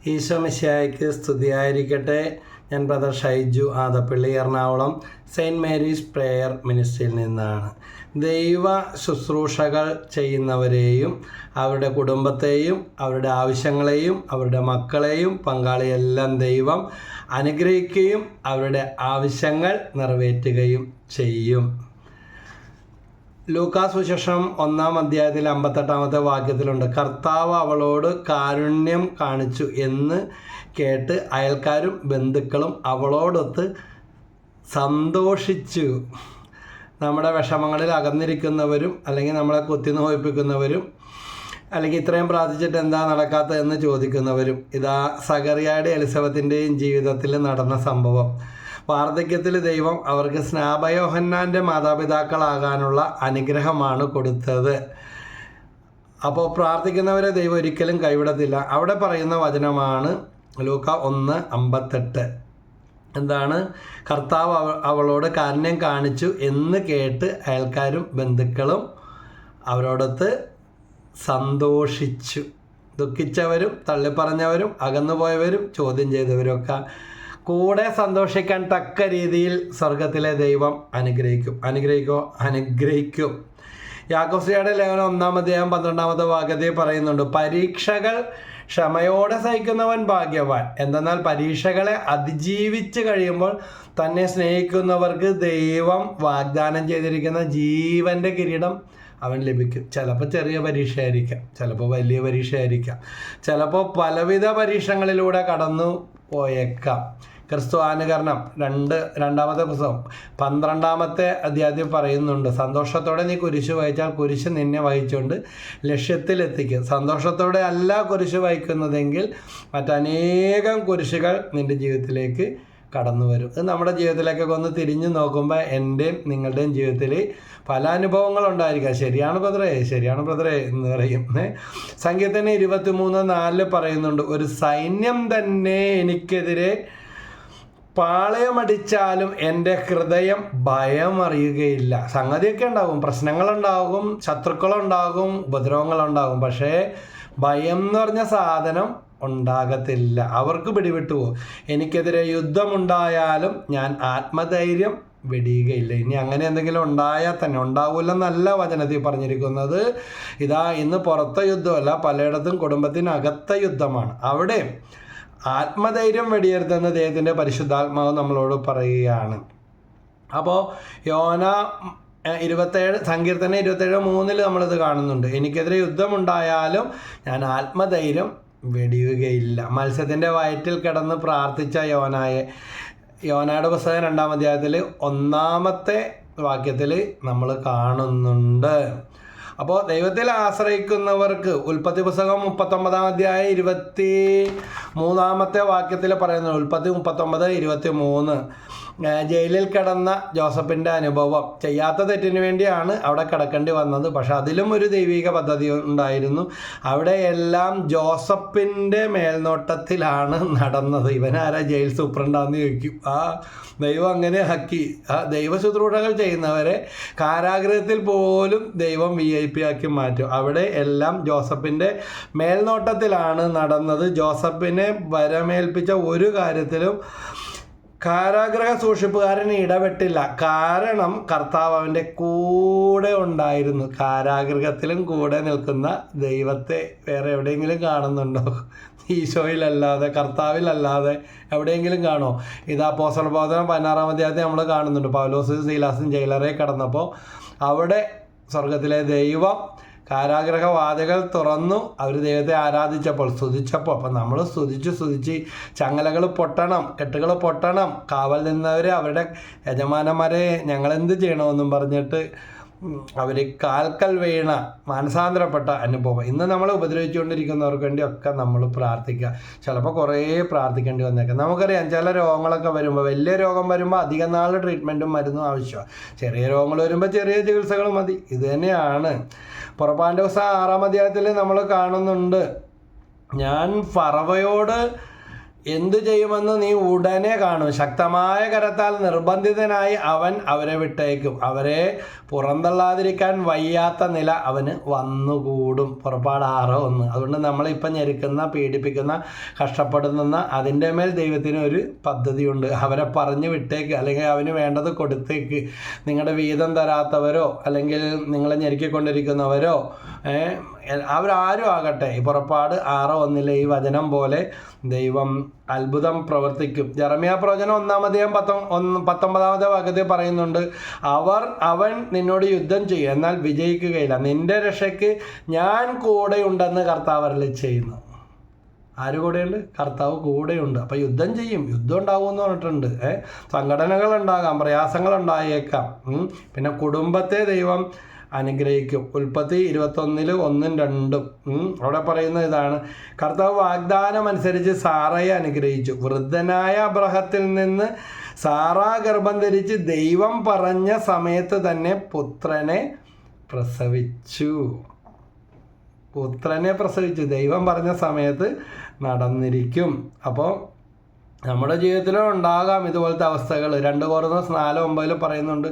ഈശോ മിശിഹായ്ക്ക് സ്തുതിയായിരിക്കട്ടെ. ഞാൻ brother Shaiju Adappally, Ernakulam saint Mary's prayer മിനിസ്ട്രിയിൽ നിന്നാണ്. ദൈവ ശുശ്രൂഷകൾ ചെയ്യുന്നവരെയും അവരുടെ കുടുംബത്തെയും അവരുടെ ആവശ്യങ്ങളെയും അവരുടെ മക്കളെയും പങ്കാളിയെല്ലാം ദൈവം അനുഗ്രഹിക്കുകയും അവരുടെ ആവശ്യങ്ങൾ നിറവേറ്റുകയും ചെയ്യും. ലൂക്കാസ് സുവിശേഷം 1-ാം അധ്യായത്തിൽ 58-ാമത്തെ വാക്യത്തിലുണ്ട്, കർത്താവ് അവളോട് കാരുണ്യം കാണിച്ചു എന്ന് കേട്ട് അയൽക്കാരും ബന്ധുക്കളും അവളോടൊത്ത് സന്തോഷിച്ചു. നമ്മുടെ വിഷമങ്ങളിൽ അകന്നിരിക്കുന്നവരും അല്ലെങ്കിൽ നമ്മളെ കുത്തി നോയിപ്പിക്കുന്നവരും അല്ലെങ്കിൽ ഇത്രയും പ്രാർത്ഥിച്ചിട്ട് എന്താ നടക്കാത്തത് എന്ന് ചോദിക്കുന്നവരും, ഇതാ സകറിയായുടെ എലിസബത്തിൻ്റെയും ജീവിതത്തിൽ നടന്ന സംഭവം. വാർദ്ധക്യത്തിൽ ദൈവം അവർക്ക് സ്നാപയോഹന്നാൻ്റെ മാതാപിതാക്കളാകാനുള്ള അനുഗ്രഹമാണ് കൊടുത്തത്. അപ്പോൾ പ്രാർത്ഥിക്കുന്നവരെ ദൈവം ഒരിക്കലും കൈവിടത്തില്ല. അവിടെ പറയുന്ന വചനമാണ് ലൂക്ക 1:58. എന്താണ്? കർത്താവ് അവളോട് കാരുണ്യം കാണിച്ചു എന്ന് കേട്ട് അയൽക്കാരും ബന്ധുക്കളും അവരോടൊത്ത് സന്തോഷിച്ചു. ദുഃഖിച്ചവരും തള്ളിപ്പറഞ്ഞവരും അകന്നുപോയവരും ചോദ്യം ചെയ്തവരൊക്കെ കൂടെ സന്തോഷിക്കാൻ തക്ക രീതിയിൽ സ്വർഗത്തിലെ ദൈവം അനുഗ്രഹിക്കും. യാക്കോബിന്റെ ലേഖനം 1-ാം അധ്യായം 12-ാമത്തെ വാക്യത്തിൽ പറയുന്നുണ്ട്, പരീക്ഷകൾ ക്ഷമയോടെ സഹിക്കുന്നവൻ ഭാഗ്യവാൻ. എന്തെന്നാൽ പരീക്ഷകളെ അതിജീവിച്ച് കഴിയുമ്പോൾ തന്നെ സ്നേഹിക്കുന്നവർക്ക് ദൈവം വാഗ്ദാനം ചെയ്തിരിക്കുന്ന ജീവൻ്റെ കിരീടം അവൻ ലഭിക്കും. ചിലപ്പോൾ ചെറിയ പരീക്ഷയായിരിക്കാം, ചിലപ്പോൾ വലിയ പരീക്ഷയായിരിക്കാം, ചിലപ്പോൾ പലവിധ പരീക്ഷകളിലൂടെ കടന്നു പോയേക്കാം. ക്രിസ്തു അനുകരണം 2-ാമത്തെ പുസ്തകം 12-ാമത്തെ അധ്യായത്തിൽ പറയുന്നുണ്ട്, സന്തോഷത്തോടെ നീ കുരിശ് വഹിച്ചാൽ കുരിശ് നിന്നെ വഹിച്ചുകൊണ്ട് ലക്ഷ്യത്തിലെത്തിക്കും. സന്തോഷത്തോടെ അല്ല കുരിശ് വഹിക്കുന്നതെങ്കിൽ മറ്റനേകം കുരിശുകൾ നിൻ്റെ ജീവിതത്തിലേക്ക് കടന്നു വരും. ഇത് നമ്മുടെ ജീവിതത്തിലേക്കൊക്കെ ഒന്ന് തിരിഞ്ഞു നോക്കുമ്പോൾ എൻ്റെയും നിങ്ങളുടെയും ജീവിതത്തിൽ പല അനുഭവങ്ങളുണ്ടായിരിക്കാം. ശരിയാണ് ബ്രദറേ എന്ന് പറയും. സങ്കീർത്തനം 23:4 പറയുന്നുണ്ട്, ഒരു സൈന്യം തന്നെ എനിക്കെതിരെ പാളയമടിച്ചാലും എൻ്റെ ഹൃദയം ഭയം അറിയുകയില്ല. സംഗതിയൊക്കെ ഉണ്ടാകും, പ്രശ്നങ്ങളുണ്ടാകും, ശത്രുക്കളുണ്ടാകും, ഉപദ്രവങ്ങളുണ്ടാകും, പക്ഷേ ഭയം എന്ന് പറഞ്ഞ സാധനം ഉണ്ടാകത്തില്ല. അവർക്ക് പിടിവിട്ടു പോകും. എനിക്കെതിരെ യുദ്ധമുണ്ടായാലും ഞാൻ ആത്മധൈര്യം വെടിയുകയില്ല. ഇനി അങ്ങനെ എന്തെങ്കിലും ഉണ്ടായാൽ തന്നെ ഉണ്ടാവില്ലെന്നല്ല വചനത്തിൽ പറഞ്ഞിരിക്കുന്നത്. ഇതാ ഇന്ന് പുറത്തെ യുദ്ധമല്ല, പലയിടത്തും കുടുംബത്തിനകത്ത യുദ്ധമാണ്. അവിടെ ആത്മധൈര്യം വെടിയരുതെന്ന് ദൈവത്തിൻ്റെ പരിശുദ്ധാത്മാവ് നമ്മളോട് പറയുകയാണ്. അപ്പോൾ സങ്കീർത്തനം 27:3 നമ്മളിത് കാണുന്നുണ്ട്, എനിക്കെതിരെ യുദ്ധമുണ്ടായാലും ഞാൻ ആത്മധൈര്യം വെടിയുകയില്ല. മത്സ്യത്തിൻ്റെ വയറ്റിൽ കിടന്ന് പ്രാർത്ഥിച്ച യോനായുടെ പുസ്തകം 2-ാം അധ്യായത്തിൽ 1-ാമത്തെ വാക്യത്തിൽ നമ്മൾ കാണുന്നുണ്ട്. അപ്പോൾ ദൈവത്തിൽ ആശ്രയിക്കുന്നവർക്ക് ഉൽപ്പത്തി പുസ്തകം 39-ാം അധ്യായം 23-ാമത്തെ വാക്യത്തിൽ പറയുന്നത്, ഉൽപ്പത്തി 39:23, ജയിലിൽ കിടന്ന ജോസഫിൻ്റെ അനുഭവം. ചെയ്യാത്ത തെറ്റിന് വേണ്ടിയാണ് അവിടെ കിടക്കേണ്ടി വന്നത്, പക്ഷെ അതിലും ഒരു ദൈവിക പദ്ധതി ഉണ്ടായിരുന്നു. അവിടെ എല്ലാം ജോസഫിൻ്റെ മേൽനോട്ടത്തിലാണ് നടന്നത്. ഇവനാരാ ജയിൽ സൂപ്രണ്ടാന്ന് ചോദിക്കും. ദൈവം അങ്ങനെ ആക്കി. ദൈവ ശുശ്രൂഷകൾ ചെയ്യുന്നവരെ കാരാഗൃഹത്തിൽ പോലും ദൈവം VIP ആക്കി മാറ്റും. അവിടെ എല്ലാം ജോസഫിൻ്റെ മേൽനോട്ടത്തിലാണ് നടന്നത്. ജോസഫിനെ വരമേൽപ്പിച്ച ഒരു കാര്യത്തിലും കാരാഗ്രഹ സൂക്ഷിപ്പുകാരന് ഇടപെട്ടില്ല. കാരണം കർത്താവ് അവൻ്റെ കൂടെ ഉണ്ടായിരുന്നു. കാരാഗൃഹത്തിലും കൂടെ നിൽക്കുന്ന ദൈവത്തെ വേറെ എവിടെയെങ്കിലും കാണുന്നുണ്ടോ? ഈശോയിലല്ലാതെ, കർത്താവിലല്ലാതെ എവിടെയെങ്കിലും കാണോ? ഇത് അപ്പോസ്തല പ്രവർത്തനം 16-ാം അധ്യായത്തിൽ നമ്മൾ കാണുന്നുണ്ട്. പൗലോസും സീലാസും ജയിലറെ കടന്നപ്പോൾ അവിടെ സ്വർഗത്തിലെ ദൈവം കാരാഗ്രഹവാതികൾ തുറന്നു. അവർ ദൈവത്തെ ആരാധിച്ചപ്പോൾ, സ്തുതിച്ചപ്പോൾ, അപ്പം നമ്മൾ സ്തുതിച്ച് ചങ്ങലകൾ പൊട്ടണം, കെട്ടുകൾ പൊട്ടണം. കാവൽ നിന്നവർ അവരുടെ യജമാനന്മാരെ ഞങ്ങളെന്ത് ചെയ്യണമെന്നും പറഞ്ഞിട്ട് അവർ കാൽക്കൽ വീണ മാനസാന്തരപ്പെട്ട അനുഭവം. ഇന്ന് നമ്മൾ ഉപദ്രവിച്ചുകൊണ്ടിരിക്കുന്നവർക്ക് വേണ്ടിയൊക്കെ നമ്മൾ പ്രാർത്ഥിക്കുക. ചിലപ്പോൾ കുറേ പ്രാർത്ഥിക്കേണ്ടി വന്നേക്കാം. നമുക്കറിയാം, ചില രോഗങ്ങളൊക്കെ വരുമ്പോൾ, വലിയ രോഗം വരുമ്പോൾ അധികം നാൾ ട്രീറ്റ്മെൻറ്റും മരുന്നും ആവശ്യമാണ്. ചെറിയ രോഗങ്ങൾ വരുമ്പോൾ ചെറിയ ചികിത്സകൾ മതി. ഇത് തന്നെയാണ് പുറപ്പാടിൻ്റെ പുസ്തകം 6-ാം അധ്യായത്തിൽ നമ്മൾ കാണുന്നുണ്ട്, ഞാൻ ഫറവയോട് എന്തു ചെയ്യുമെന്ന് നീ ഉടനെ കാണും. ശക്തമായ കരത്താൽ നിർബന്ധിതനായി അവൻ അവരെ വിട്ടേക്കും. അവരെ പുറന്തള്ളാതിരിക്കാൻ വയ്യാത്ത നില അവന് വന്നുകൂടും. പുറപ്പാട് 6:1. അതുകൊണ്ട് നമ്മളിപ്പം ഞെരുക്കുന്ന, പീഡിപ്പിക്കുന്ന, കഷ്ടപ്പെടുന്ന അതിൻ്റെ മേൽ ദൈവത്തിന് ഒരു പദ്ധതിയുണ്ട്. അവരെ പറഞ്ഞു വിട്ടേക്ക്, അല്ലെങ്കിൽ അവന് വേണ്ടത് കൊടുത്തേക്ക്. നിങ്ങളുടെ വീതം തരാത്തവരോ അല്ലെങ്കിൽ നിങ്ങളെ ഞെരുക്കിക്കൊണ്ടിരിക്കുന്നവരോ അവരാരും ആകട്ടെ, ഈ പുറപ്പാട് 6:1 ഈ വചനം പോലെ ദൈവം അത്ഭുതം പ്രവർത്തിക്കും. ജെറമ്യാ പ്രവചനം 1-19 വാക്യത്തിൽ പറയുന്നുണ്ട്, അവൻ നിന്നോട് യുദ്ധം ചെയ്യും, എന്നാൽ വിജയിക്കുകയില്ല. നിന്റെ രക്ഷയ്ക്ക് ഞാൻ കൂടെയുണ്ടെന്ന് കർത്താവ് അരുളി ചെയ്യുന്നു. ആര് കൂടെയുണ്ട്? കർത്താവ് കൂടെയുണ്ട്. അപ്പം യുദ്ധം ചെയ്യും, യുദ്ധം ഉണ്ടാകുമെന്ന് പറഞ്ഞിട്ടുണ്ട്. സംഘടനകൾ ഉണ്ടാകാം, പ്രയാസങ്ങൾ ഉണ്ടായേക്കാം. പിന്നെ കുടുംബത്തെ ദൈവം അനുഗ്രഹിക്കും. ഉൽപ്പത്തി 21:1-2 അവിടെ പറയുന്ന ഇതാണ്, കർത്താവ് വാഗ്ദാനം അനുസരിച്ച് സാറയെ അനുഗ്രഹിച്ചു. വൃദ്ധനായ അബ്രഹത്തിൽ നിന്ന് സാറ ഗർഭം ധരിച്ച് ദൈവം പറഞ്ഞ സമയത്ത് തന്നെ പുത്രനെ പ്രസവിച്ചു. ദൈവം പറഞ്ഞ സമയത്ത് നടന്നിരിക്കും. അപ്പോൾ നമ്മുടെ ജീവിതത്തിലും ഉണ്ടാകാം ഇതുപോലത്തെ അവസ്ഥകൾ. 2 കൊരിന്ത്യർ 4:9 പറയുന്നുണ്ട്,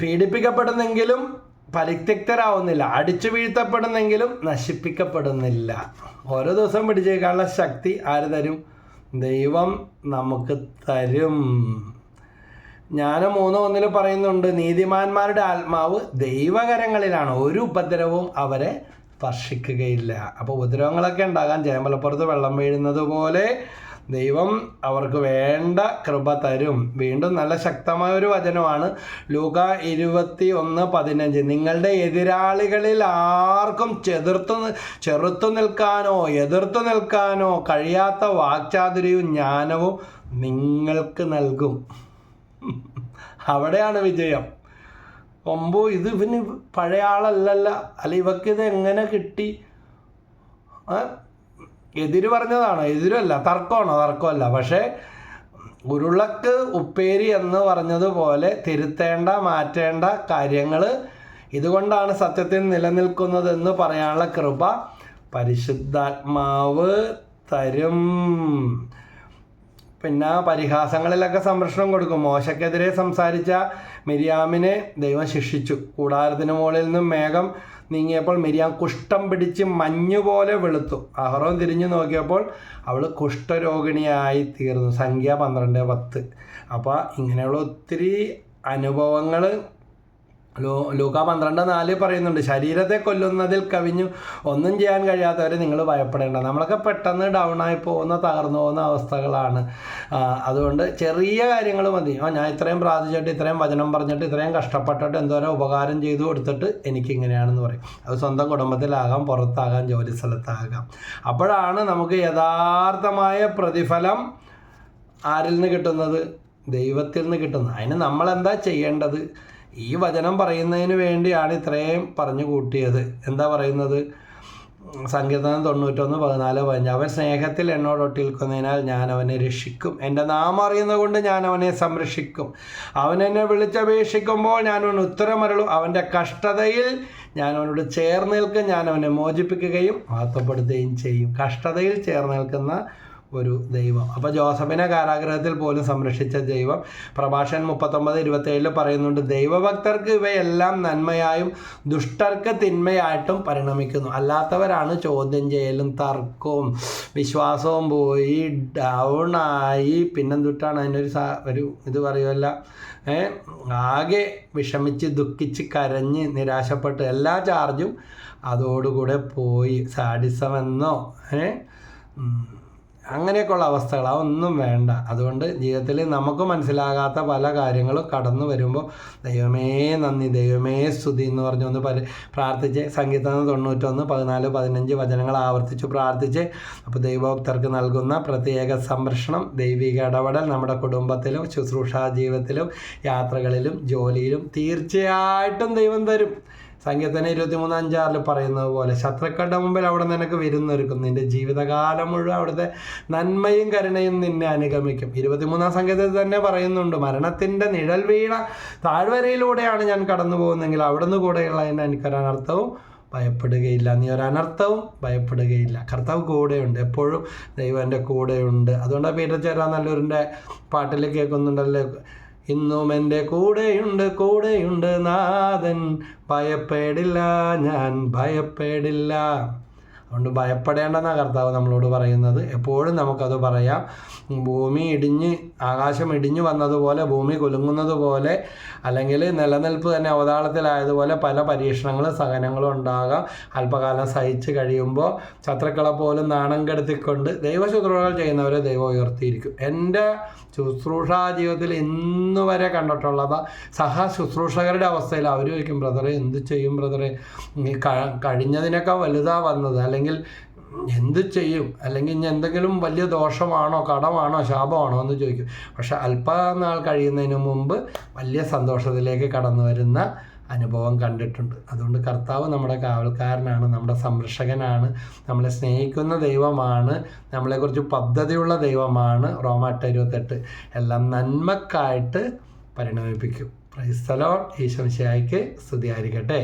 പീഡിപ്പിക്കപ്പെടുന്നെങ്കിലും പരിത്യക്തരാവുന്നില്ല, അടിച്ചു വീഴ്ത്തപ്പെടുന്നെങ്കിലും നശിപ്പിക്കപ്പെടുന്നില്ല. ഓരോ ദിവസം പിടിച്ചേക്കാനുള്ള ശക്തി ആര് തരും? ദൈവം നമുക്ക് തരും. ജ്ഞാനം 3:1 പറയുന്നുണ്ട്, നീതിമാന്മാരുടെ ആത്മാവ് ദൈവകരങ്ങളിലാണ്, ഒരു ഉപദ്രവവും അവരെ സ്പർശിക്കുകയില്ല. അപ്പോൾ ഉപദ്രവങ്ങളൊക്കെ ഉണ്ടാകാൻ ജയമലപ്പുറത്ത് വെള്ളം വീഴുന്നത് പോലെ ദൈവം അവർക്ക് വേണ്ട കൃപ തരും. വീണ്ടും നല്ല ശക്തമായ ഒരു വചനമാണ് ലൂക്കാ 21:15. നിങ്ങളുടെ എതിരാളികളിൽ ആർക്കും ചെറുത്തു നിൽക്കാനോ കഴിയാത്ത വാക്ചാതുര്യവും ജ്ഞാനവും നിങ്ങൾക്ക് നൽകും. അവിടെയാണ് വിജയം. ഇത് ഇവന് പഴയ ആളല്ലല്ല, അല്ല ഇവക്കിത് എങ്ങനെ കിട്ടി? എതിര് പറഞ്ഞതാണ്, എതിരല്ല, തർക്കമല്ല. പക്ഷേ ഉരുളക്ക് ഉപ്പേരി എന്ന് പറഞ്ഞതുപോലെ തിരുത്തേണ്ട, മാറ്റേണ്ട കാര്യങ്ങൾ ഇതുകൊണ്ടാണ് സത്യത്തിൽ നിലനിൽക്കുന്നതെന്ന് പറയാനുള്ള കൃപ പരിശുദ്ധാത്മാവ് തരും. പിന്നെ പരിഹാസങ്ങളിലൊക്കെ സംരക്ഷണം കൊടുക്കും. മോശക്കെതിരെ സംസാരിച്ച മിര്യാമിനെ ദൈവം ശിക്ഷിച്ചു. കൂടാരത്തിന് മുകളിൽ നിന്നും മേഘം നീങ്ങിയപ്പോൾ മിര്യാം കുഷ്ഠം പിടിച്ച് മഞ്ഞുപോലെ വെളുത്തു. അഹറോൻ തിരിഞ്ഞു നോക്കിയപ്പോൾ അവൾ കുഷ്ഠരോഗിണിയായി തീർന്നു. സംഖ്യ 12:10. അപ്പോൾ ഇങ്ങനെയുള്ള ഒത്തിരി അനുഭവങ്ങൾ ലൂക്കാ 12:4 പറയുന്നുണ്ട്. ശരീരത്തെ കൊല്ലുന്നതിൽ കവിഞ്ഞു ഒന്നും ചെയ്യാൻ കഴിയാത്തവരെ നിങ്ങൾ ഭയപ്പെടേണ്ട. നമ്മളൊക്കെ പെട്ടെന്ന് ഡൗണായി പോകുന്ന, തകർന്നു പോകുന്ന അവസ്ഥകളാണ്. അതുകൊണ്ട് ചെറിയ കാര്യങ്ങൾ മതി. ഞാൻ ഇത്രയും പ്രാർത്ഥിച്ചിട്ട്, ഇത്രയും വചനം പറഞ്ഞിട്ട്, ഇത്രയും കഷ്ടപ്പെട്ടിട്ട് എന്തോരം ഉപകാരം ചെയ്തു കൊടുത്തിട്ട് എനിക്കിങ്ങനെയാണെന്ന് പറയും. അത് സ്വന്തം കുടുംബത്തിലാകാം, പുറത്താകാം, ജോലി സ്ഥലത്താകാം. അപ്പോഴാണ് നമുക്ക് യഥാർത്ഥമായ പ്രതിഫലം ആരിൽ നിന്ന് കിട്ടുന്നത്? ദൈവത്തിൽ നിന്ന് കിട്ടുന്നത്. അതിന് നമ്മളെന്താ ചെയ്യേണ്ടത്? ഈ വചനം പറയുന്നതിന് വേണ്ടിയാണ് ഇത്രയും പറഞ്ഞു കൂട്ടിയത്. എന്താ പറയുന്നത്? സങ്കീർത്തനം 91:14-15. അവൻ സ്നേഹത്തിൽ എന്നോട് ഒട്ടിരിക്കുന്നതിനാൽ ഞാൻ അവനെ രക്ഷിക്കും. എൻ്റെ നാമം അറിയുന്നത് കൊണ്ട് ഞാൻ അവനെ സംരക്ഷിക്കും. അവൻ എന്നെ വിളിച്ചപേക്ഷിക്കുമ്പോൾ ഞാൻ അവന് ഉത്തരമരുളും. അവൻ്റെ കഷ്ടതയിൽ ഞാൻ അവനോട് ചേർന്ന് നിൽക്കും. ഞാൻ അവനെ മോചിപ്പിക്കുകയും മഹത്വപ്പെടുത്തുകയും ചെയ്യും. കഷ്ടതയിൽ ചേർന്ന് നിൽക്കുന്ന ഒരു ദൈവം. അപ്പോൾ ജോസഫിനെ കാരാഗ്രഹത്തിൽ പോലും സംരക്ഷിച്ച ദൈവം. പ്രഭാഷകൻ 39:27 പറയുന്നുണ്ട്, ദൈവഭക്തർക്ക് ഇവയെല്ലാം നന്മയായും ദുഷ്ടർക്ക് തിന്മയായിട്ടും പരിണമിക്കുന്നു. അല്ലാത്തവരാണ് ചോദ്യം ചെയ്യലും തർക്കവും വിശ്വാസവും പോയി ഡൗണായി പിന്നെന്തുട്ടാണ് അതിനൊരു ഇത് പറയുമല്ല, ആകെ വിഷമിച്ച് ദുഃഖിച്ച് കരഞ്ഞ് നിരാശപ്പെട്ട് എല്ലാ ചാർജും അതോടുകൂടെ പോയി. സാഡിസമെന്നോ അങ്ങനെയൊക്കെയുള്ള അവസ്ഥകൾ അതൊന്നും വേണ്ട. അതുകൊണ്ട് ജീവിതത്തിൽ നമുക്ക് മനസ്സിലാകാത്ത പല കാര്യങ്ങളും കടന്നു വരുമ്പോൾ ദൈവമേ നന്ദി, ദൈവമേ സ്തുതി എന്ന് പറഞ്ഞൊന്ന് പ്രാർത്ഥിച്ച് സങ്കീർത്തനം 91:14-15 വചനങ്ങൾ ആവർത്തിച്ച് പ്രാർത്ഥിച്ച് അപ്പോൾ ദൈവഭക്തർക്ക് നൽകുന്ന പ്രത്യേക സംരക്ഷണം, ദൈവിക ഇടപെടൽ നമ്മുടെ കുടുംബത്തിലും ശുശ്രൂഷാ ജീവിതത്തിലും യാത്രകളിലും ജോലിയിലും തീർച്ചയായിട്ടും ദൈവം തരും. സങ്കീർത്തനം 23:5 പറയുന്നത് പോലെ ശത്രുക്കളുടെ മുമ്പിൽ അവിടെ നിനക്ക് വിരുന്നൊരുക്കും. നിൻ്റെ ജീവിതകാലം മുഴുവൻ അവിടുത്തെ നന്മയും കരുണയും നിന്നെ അനുഗമിക്കും. 23-ാം സങ്കീർത്തനത്തിൽ തന്നെ പറയുന്നുണ്ട്, മരണത്തിൻ്റെ നിഴൽ വീണ താഴ്വരയിലൂടെയാണ് ഞാൻ കടന്നു പോകുന്നതെങ്കിൽ അവിടുന്ന് കൂടെയുള്ള എൻ്റെ അനുകരണാർത്ഥവും ഭയപ്പെടുകയില്ല, നീ ഒരു അനർത്ഥവും ഭയപ്പെടുകയില്ല. കർത്താവ് കൂടെയുണ്ട്, എപ്പോഴും ദൈവം എൻ്റെ കൂടെയുണ്ട്. അതുകൊണ്ടാണ് പീറ്റർ ചേരാനല്ലൂരിൻ്റെ പാട്ടിൽ കേൾക്കുന്നുണ്ടല്ലോ, ഇന്നും എൻ്റെ കൂടെയുണ്ട് നാഥൻ, ഭയപ്പെടില്ല ഞാൻ ഭയപ്പെടില്ല. അതുകൊണ്ട് ഭയപ്പെടേണ്ടെന്നാണ് കർത്താവ് നമ്മളോട് പറയുന്നത്. എപ്പോഴും നമുക്കത് പറയാം. ആകാശം ഇടിഞ്ഞു വന്നതുപോലെ, ഭൂമി കുലുങ്ങുന്നത് പോലെ, അല്ലെങ്കിൽ നിലനിൽപ്പ് തന്നെ അവതാളത്തിലായതുപോലെ പല പരീക്ഷണങ്ങളും സഹനങ്ങളും ഉണ്ടാകാം. അല്പകാലം സഹിച്ച് കഴിയുമ്പോൾ ശത്രുക്കളെ പോലും നാണം കെടുത്തിക്കൊണ്ട് ദൈവശുശ്രൂഷകൾ ചെയ്യുന്നവരെ ദൈവം ഉയർത്തിയിരിക്കും. എൻ്റെ ശുശ്രൂഷാ ജീവിതത്തിൽ ഇന്നു വരെ കണ്ടിട്ടുള്ളത് ശുശ്രൂഷകരുടെ അവസ്ഥയിൽ അവർ ചോദിക്കും, ബ്രദറെ എന്ത് ചെയ്യും ബ്രദറെ, കഴിഞ്ഞതിനേക്കാൾ വലുതാണ് വന്നത്, അല്ലെങ്കിൽ എന്ത് ചെയ്യും, അല്ലെങ്കിൽ ഇനി എന്തെങ്കിലും വലിയ ദോഷമാണോ കടമാണോ ശാപമാണോ എന്ന് ചോദിക്കും. പക്ഷെ അല്പനാൾ കഴിയുന്നതിന് മുമ്പ് വലിയ സന്തോഷത്തിലേക്ക് കടന്നു വരുന്ന അനുഭവം കണ്ടിട്ടുണ്ട്. അതുകൊണ്ട് കർത്താവ് നമ്മുടെ കാവൽക്കാരനാണ്, നമ്മുടെ സംരക്ഷകനാണ്, നമ്മളെ സ്നേഹിക്കുന്ന ദൈവമാണ്, നമ്മളെക്കുറിച്ച് പദ്ധതിയുള്ള ദൈവമാണ്. റോമ 8:28 എല്ലാം നന്മക്കായിട്ട് പരിണമിപ്പിക്കും. Praise the lord. ഈശോ മിശിഹായ്ക്ക് സ്തുതിയായിരിക്കട്ടെ.